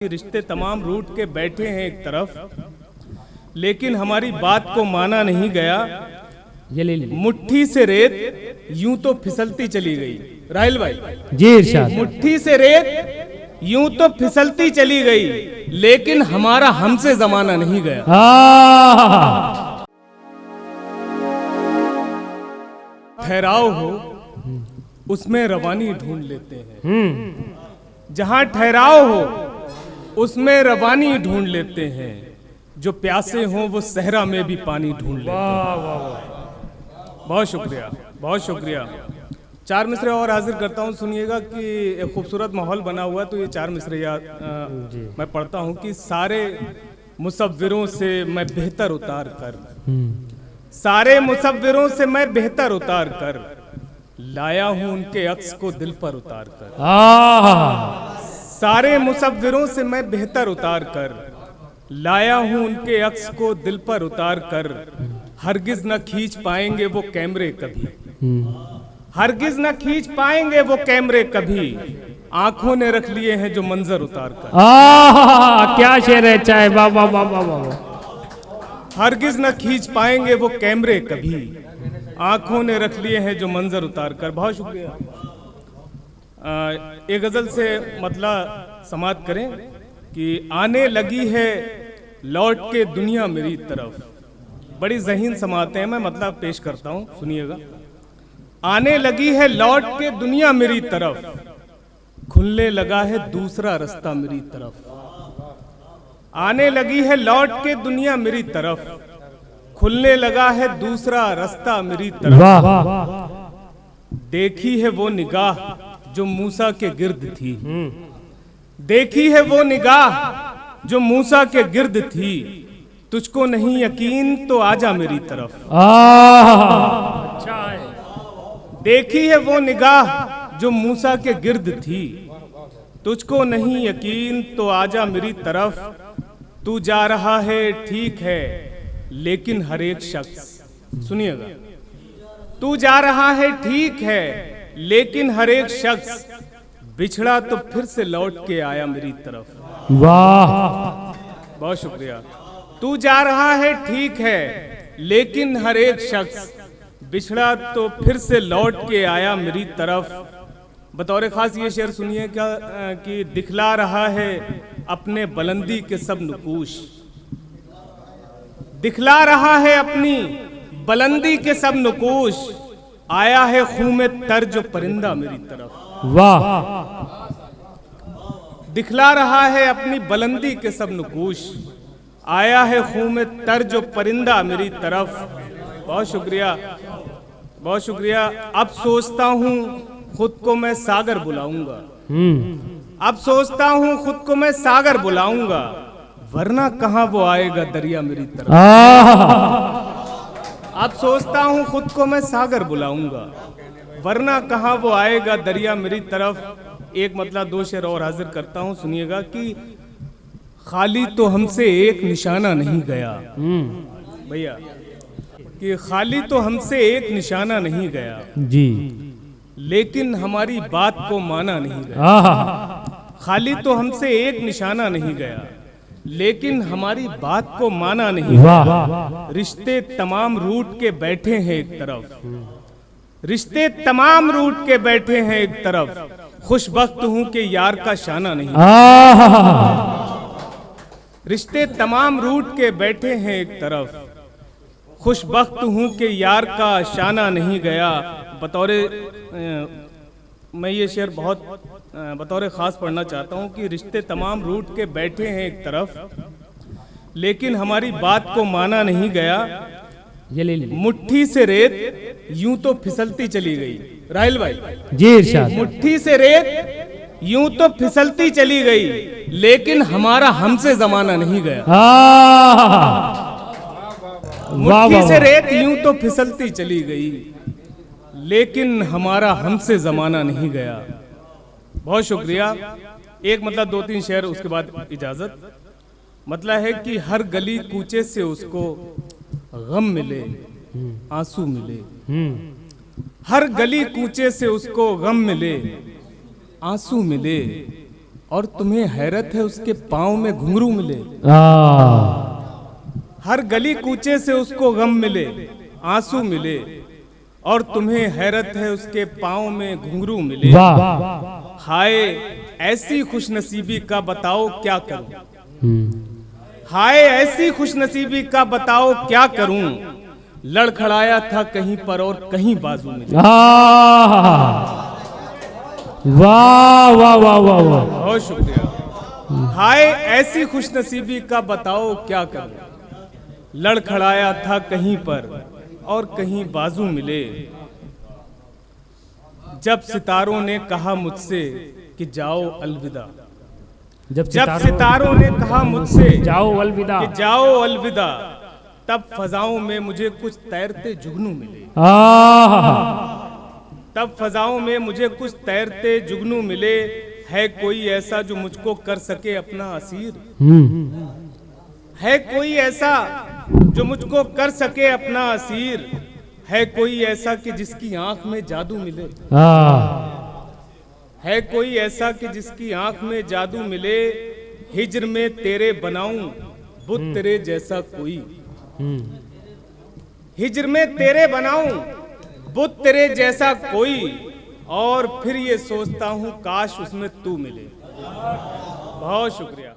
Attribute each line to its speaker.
Speaker 1: रिश्ते तमाम रूठ के बैठे हैं एक तरफ, लेकिन हमारी बात को माना नहीं गया। मुट्ठी से रेत यूं तो फिसलती चली गई। राहिल भाई
Speaker 2: जी इरशाद।
Speaker 1: मुट्ठी से रेत यूं तो फिसलती चली गई, लेकिन हमारा हमसे जमाना नहीं गया। ठहराव हो उसमें रवानी ढूंढ लेते हैं, जहां ठहराव हो उसमें रवानी ढूंढ लेते हैं, जो प्यासे हों वो सहरा में भी पानी ढूंढ लेते हैं। बहुत शुक्रिया, बहुत शुक्रिया। चार मिसरे और हाजिर करता हूँ, सुनिएगा कि एक खूबसूरत माहौल बना हुआ। तो ये चार मिसरे मैं पढ़ता हूँ कि सारे मुसव्विरों से मैं बेहतर उतार कर, सारे मुसव्विरों से मैं बेहतर उतार कर लाया हूँ उनके अक्स को दिल पर उतार कर। सारे मुसव्विरों से मैं बेहतर उतार कर लाया हूं उनके अक्स को दिल पर उतार कर। हरगिज न खींच पाएंगे वो कैमरे कभी, हरगिज न खींच पाएंगे वो कैमरे कभी, आंखों ने रख लिए हैं जो मंजर उतार कर।
Speaker 2: क्या शेर है, चाहे वाह वाह वाह वाह वाह।
Speaker 1: हरगिज न खींच पाएंगे वो कैमरे कभी, आंखों ने रख लिए हैं जो मंजर उतार कर। बहुत शुक्रिया। एक गजल से मतलब समाप्त करें कि आने लगी है लौट के दुनिया मेरी तरफ। बड़ी ज़हीन समाते हैं, मैं मतलब पेश करता हूं, सुनिएगा। आने लगी है लौट के दुनिया मेरी तरफ, खुलने लगा है दूसरा रास्ता मेरी तरफ। आने लगी है लौट के दुनिया मेरी तरफ, खुलने लगा है दूसरा रास्ता मेरी तरफ। देखी है वो निगाह जो मूसा के गिर्द थी, देखी है वो निगाह जो मूसा के गिर्द थी, तुझको नहीं यकीन तो आजा मेरी तरफ। देखी है वो निगाह जो मूसा के गिर्द थी, तुझको नहीं यकीन तो आजा मेरी तरफ। तू जा रहा है ठीक है लेकिन हर एक शख्स, सुनिएगा, तू जा रहा है ठीक है लेकिन हर एक शख्स बिछड़ा तो फिर से लौट के आया मेरी तरफ।
Speaker 2: वाह,
Speaker 1: बहुत शुक्रिया। तू जा रहा है ठीक है लेकिन हर एक शख्स बिछड़ा तो फिर से लौट के आया मेरी तरफ। बतौर खास ये शेर सुनिए क्या कि दिखला रहा है अपने बुलंदी के सब नुकूश, दिखला रहा है अपनी बुलंदी के सब नुकूश, आया है खून में तर जो परिंदा मेरी तरफ।
Speaker 2: वाह।
Speaker 1: दिखला रहा है अपनी बुलंदी के सब नुकूश, आया है खून में तर जो परिंदा मेरी तरफ। बहुत शुक्रिया, बहुत शुक्रिया। अब सोचता हूँ खुद को मैं सागर बुलाऊंगा, अब सोचता हूँ खुद को मैं सागर बुलाऊंगा, वरना कहाँ वो आएगा दरिया मेरी तरफ। अब सोचता हूँ खुद को मैं सागर बुलाऊंगा, वरना कहाँ वो आएगा दरिया मेरी तरफ। एक मतलब दो शेर और हाजिर करता हूँ, सुनिएगा कि खाली तो हमसे एक निशाना नहीं गया, भैया, कि खाली तो हमसे एक निशाना नहीं गया
Speaker 2: जी,
Speaker 1: लेकिन हमारी बात को माना नहीं गया। खाली तो हमसे एक निशाना नहीं गया लेकिन हमारी बात को माना नहीं गया। रिश्ते तमाम रूठ के बैठे हैं एक तरफ, रिश्ते तमाम रूठ के बैठे हैं एक तरफ, खुशबख्त हूं कि यार का शाना नहीं। रिश्ते तमाम रूठ के बैठे हैं एक तरफ, खुशबख्त हूं कि यार का शाना नहीं गया। बतौरे मैं ये शेर बहुत बतौर ख़ास पढ़ना चाहता हूँ कि रिश्ते तमाम रूठ के बैठे हैं एक तरफ, लेकिन हमारी बात को माना नहीं गया। मुट्ठी से रेत यूं तो फिसलती चली गई। राहिल भाई
Speaker 2: जी इरशाद।
Speaker 1: मुट्ठी से रेत यूं तो फिसलती चली गई, लेकिन हमारा हमसे जमाना नहीं गया। मुट्ठी से रेत यूं तो फिसलती चली गई, लेकिन हमारा हमसे जमाना नहीं गया। बहुत शुक्रिया। एक मतलब दो तीन शेर उसके बाद इजाजत। मतलब है कि हर गली कूचे से उसको गम मिले आंसू मिले, हर गली कूचे से उसको गम मिले आंसू मिले, और तुम्हें हैरत है उसके पाँव में घुंघरू मिले। हर गली कूचे से उसको गम मिले, आंसू मिले, और तुम्हें हैरत है उसके पाँव में घुंघरू मिले। हाय ऐसी खुशनसीबी का बताओ क्या करूं, हाय ऐसी खुशनसीबी का बताओ क्या करूं, लड़खड़ाया था कहीं पर और कहीं बाजू मिले।
Speaker 2: वाह वाह वाह वाह वाह,
Speaker 1: बहुत शुक्रिया। हाय ऐसी खुशनसीबी का बताओ क्या करूं, लड़खड़ाया था कहीं पर और कहीं बाजू मिले। जब सितारों ने कहा मुझसे कि जाओ अलविदा, जब सितारों ने कहा मुझसे
Speaker 2: जाओ अलविदा,
Speaker 1: कि जाओ अलविदा, तब फजाओं में मुझे कुछ तैरते जुगनू मिले। तब फजाओं में मुझे कुछ तैरते जुगनू मिले। है कोई ऐसा जो मुझको कर सके अपना असीर, है कोई ऐसा जो मुझको कर सके अपना असीर, है कोई ऐसा कि जिसकी आंख में जादू मिले, है कोई ऐसा कि जिसकी आंख में जादू मिले। हिज्र में तेरे बनाऊं बुत तेरे जैसा कोई, हिज्र में तेरे बनाऊं बुत तेरे जैसा कोई, और फिर ये सोचता हूं काश उसमें तू मिले। बहुत शुक्रिया।